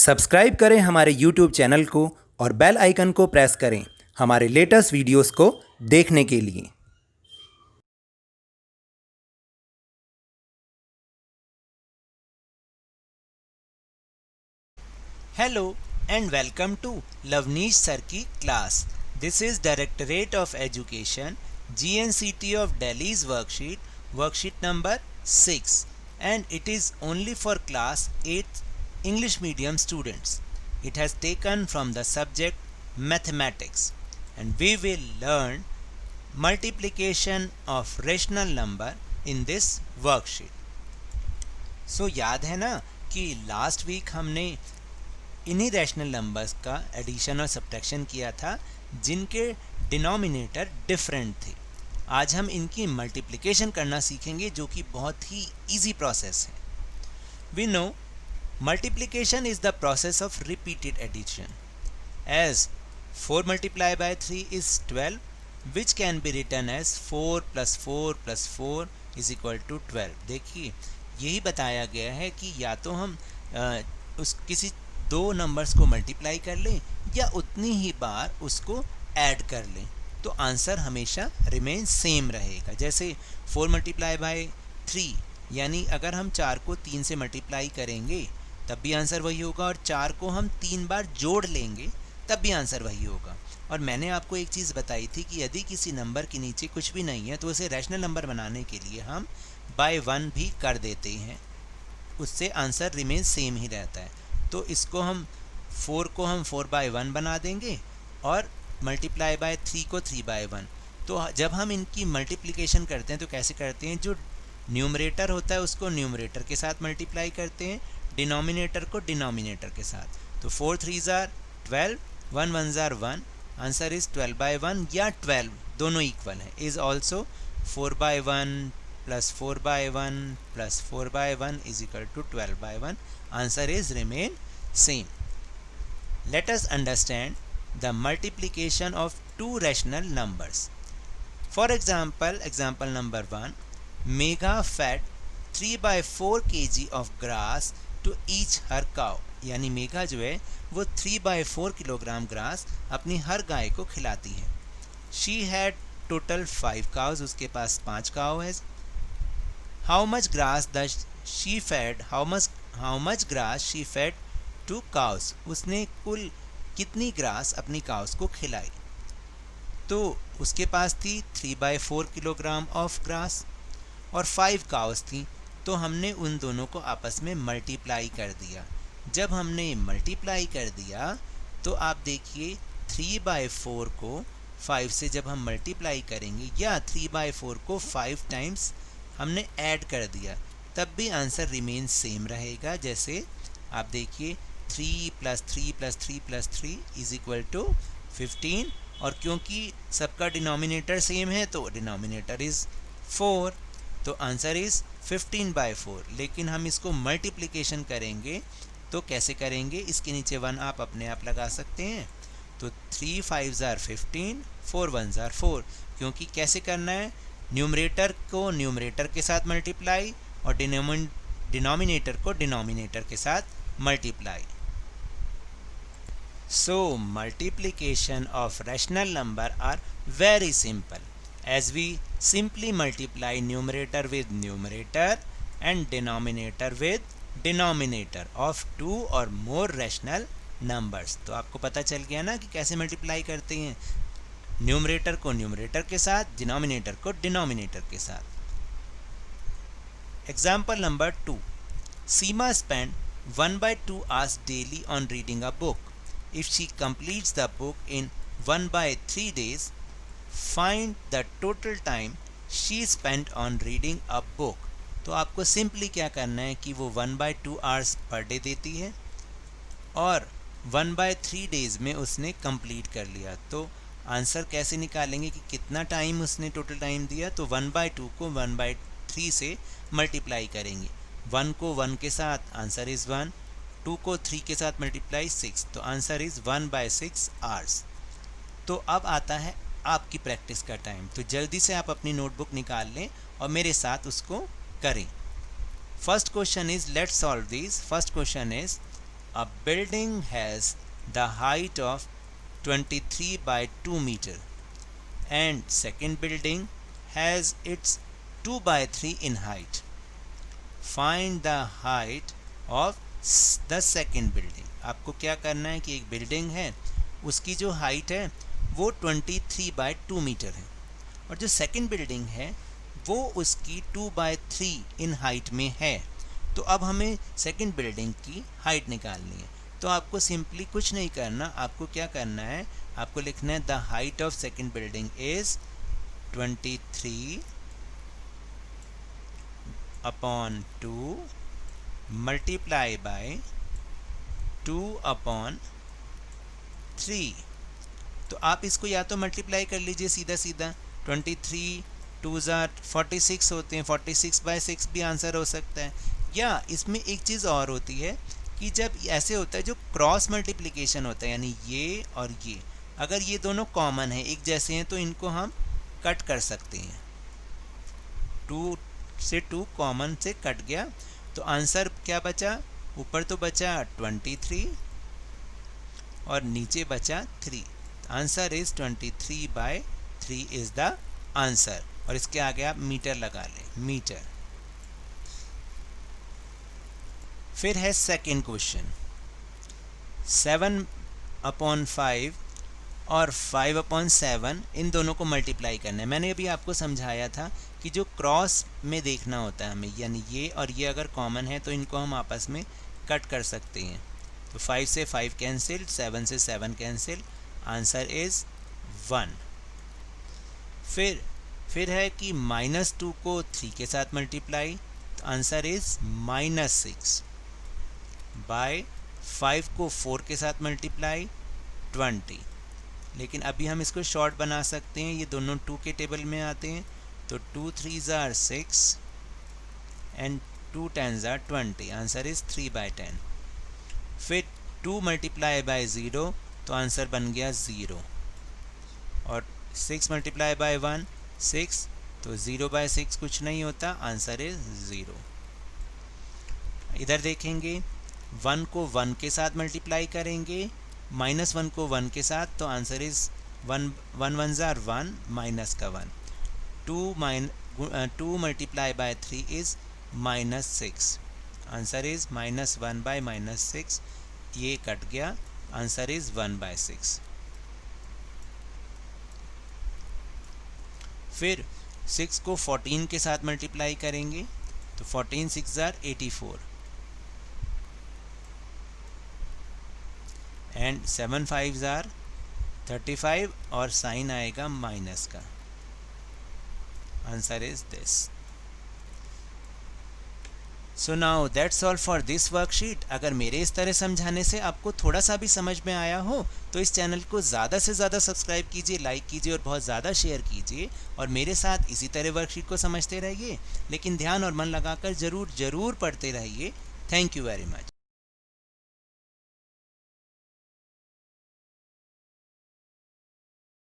Subscribe करें हमारे YouTube channel को और बेल आइकन को प्रेस करें हमारे लेटेस्ट वीडियोस को देखने के लिए। Hello and welcome to Lavneesh Sir की class. This is Directorate of Education, GNCT of Delhi's worksheet number 6, and it is only for class 8 English medium students. It has taken from the subject mathematics, and we will learn multiplication of rational number in this worksheet. So याद है ना कि last week हमने इन्हीं rational numbers का addition और subtraction किया था जिनके डिनोमिनेटर डिफरेंट थे। आज हम इनकी मल्टीप्लिकेशन करना सीखेंगे जो कि बहुत ही इजी प्रोसेस है। We know multiplication is the process of repeated addition as 4 multiply by 3 is 12 which can be written as 4 + 4 + 4 is equal to 12। देखिए यही बताया गया है कि या तो हम उस किसी दो नंबर्स को मल्टीप्लाई कर लें या उतनी ही बार उसको ऐड कर लें तो आंसर हमेशा रिमेन सेम रहेगा। जैसे 4 मल्टीप्लाई बाय 3 यानी अगर हम 4 को 3 से मल्टीप्लाई करेंगे तब भी आंसर वही होगा और 4 को हम 3 बार जोड़ लेंगे तब भी आंसर वही होगा। और मैंने आपको एक चीज़ बताई थी कि यदि किसी नंबर के नीचे कुछ भी नहीं है तो उसे रैशनल नंबर बनाने के लिए हम बाय 1 भी कर देते हैं, उससे आंसर रिमेन सेम ही रहता है। तो इसको हम 4 को हम 4/1 बना देंगे और मल्टीप्लाई बाय 3 को 3/1। तो जब हम इनकी मल्टीप्लिकेशन करते हैं तो कैसे करते हैं, जो न्यूमरेटर होता है उसको न्यूमरेटर के साथ मल्टीप्लाई करते हैं, डिनोमिनेटर को डिनोमिनेटर के साथ। तो 4 3s are 12, 1 1s are 1, answer is 12/1 या 12 दोनों इक्वल है, is also 4/1 + 4/1 + 4/1 is equal to 12/1. Answer is remain same. Let us understand the multiplication of two rational numbers. For example number 1, Megha fed 3/4 kg of grass to each her cow. यानी मेघा जो है वो 3/4 kilogram grass अपनी हर गाय को खिलाती है। She had total 5 cows, उसके पास 5 काव है। How much grass does she fed? How much grass she fed to cows? उसने कुल कितनी ग्रास अपनी काउस को खिलाई? तो उसके पास थी 3/4 किलोग्राम ऑफ ग्रास और 5 काउस थी, तो हमने उन दोनों को आपस में मल्टीप्लाई कर दिया। जब हमने मल्टीप्लाई कर दिया तो आप देखिए 3/4 को 5 से जब हम मल्टीप्लाई करेंगे या 3/4 को 5 टाइम्स हमने ऐड कर दिया तब भी आंसर रिमेन सेम रहेगा। जैसे आप देखिए 3 + 3 + 3 + 3 इज इक्वल टू 15, और क्योंकि सबका डिनोमिनेटर सेम है तो डिनोमिनेटर इज 4, तो आंसर इज 15/4। लेकिन हम इसको मल्टीप्लिकेशन करेंगे तो कैसे करेंगे, इसके नीचे 1 आप अपने आप लगा सकते हैं। तो 3 5s are 15, 4 1s are 4, क्योंकि कैसे करना है, न्यूमरेटर को न्यूमरेटर के साथ मल्टीप्लाई और डिनोमिनेटर को डिनोमिनेटर के साथ multiply. So multiplication of rational number are very simple as we simply multiply numerator with numerator and denominator with denominator of 2 और मोर रैशनल नंबर्स। तो आपको पता चल गया ना कि कैसे मल्टीप्लाई करते हैं, न्यूमरेटर को न्यूमरेटर के साथ, डिनोमिनेटर को डिनोमिनेटर के साथ। Example number 2, Seema spend 1/2 hours daily on reading a book. If she completes the book in 1/3 days, find the total time she spent on reading a book. तो आपको simply क्या करना है कि वो 1/2 hours पर डे देती है और 1/3 days में उसने कंप्लीट कर लिया। तो आंसर कैसे निकालेंगे कि कितना टाइम उसने टोटल टाइम दिया, तो 1/2 को 1/3 से मल्टीप्लाई करेंगे। 1 को 1 के साथ आंसर इज़ 1, 2 को 3 के साथ मल्टीप्लाई 6, तो आंसर इज़ 1/6 hours। तो अब आता है आपकी प्रैक्टिस का टाइम, तो जल्दी से आप अपनी नोटबुक निकाल लें और मेरे साथ उसको करें। First question is let's solve this. First question is a building has the height of 23 by 2 meter and second building has its 2 by 3 in height. Find the height of the second building. आपको क्या करना है कि एक building है, उसकी जो height है वो 23 बाय 2 मीटर है और जो सेकंड बिल्डिंग है वो उसकी 2 बाय 3 इन हाइट में है। तो अब हमें सेकंड बिल्डिंग की हाइट निकालनी है। तो आपको सिंपली कुछ नहीं करना, आपको क्या करना है, आपको लिखना है the height of second building is 23 upon 2 multiply bye 2 upon 3। तो आप इसको या तो मल्टीप्लाई कर लीजिए सीधा सीधा, 23 2 46 होते हैं, 46 बाय 6 भी आंसर हो सकता है। या इसमें एक चीज़ और होती है कि जब ऐसे होता है जो क्रॉस मल्टीप्लिकेशन होता है, यानी ये और ये अगर ये दोनों कॉमन है, एक जैसे हैं, तो इनको हम कट कर सकते हैं। 2 से 2 कॉमन से कट गया तो आंसर क्या बचा, ऊपर तो बचा 23 और नीचे बचा 3। Answer is 23 by 3 is the answer. और इसके आगे आप मीटर लगा लें, मीटर। फिर है सेकंड क्वेश्चन, 7 अपॉन 5 और 5 अपॉन 7 इन दोनों को मल्टीप्लाई करना है। मैंने अभी आपको समझाया था कि जो क्रॉस में देखना होता है हमें, यानी ये और ये अगर कॉमन है तो इनको हम आपस में कट कर सकते हैं। तो 5 से 5 कैंसिल, 7 से 7 कैंसिल, आंसर इज 1। फिर है कि -2 को 3 के साथ मल्टीप्लाई, तो आंसर इज -6 बाय 5 को 4 के साथ मल्टीप्लाई 20। लेकिन अभी हम इसको शॉर्ट बना सकते हैं, ये दोनों 2 के टेबल में आते हैं, तो 2 3s are 6 and 2 10s are 20, answer is 3 by 10। फिर 2 मल्टीप्लाई बाय 0 तो आंसर बन गया 0 और 6 मल्टीप्लाई बाय 1 6, तो 0 बाय 6 कुछ नहीं होता, आंसर इज 0। इधर देखेंगे 1 को 1 के साथ मल्टीप्लाई करेंगे, -1 को 1 के साथ, तो answer is 1 1s are 1 minus का 1। 2 multiply by 3 is -6, answer is -1 by -6, ये कट गया, आंसर इज 1 बाय 6। फिर 6 को 14 के साथ मल्टीप्लाई करेंगे, तो 14 6s are 84 and 7 5s are 35 और साइन आएगा माइनस का, answer is this. So now that's all for this worksheet. अगर मेरे इस तरह समझाने से आपको थोड़ा सा भी समझ में आया हो तो इस चैनल को ज़्यादा से ज़्यादा सब्सक्राइब कीजिए, लाइक कीजिए और बहुत ज़्यादा शेयर कीजिए और मेरे साथ इसी तरह वर्कशीट को समझते रहिए, लेकिन ध्यान और मन लगाकर ज़रूर पढ़ते रहिए। Thank you very much.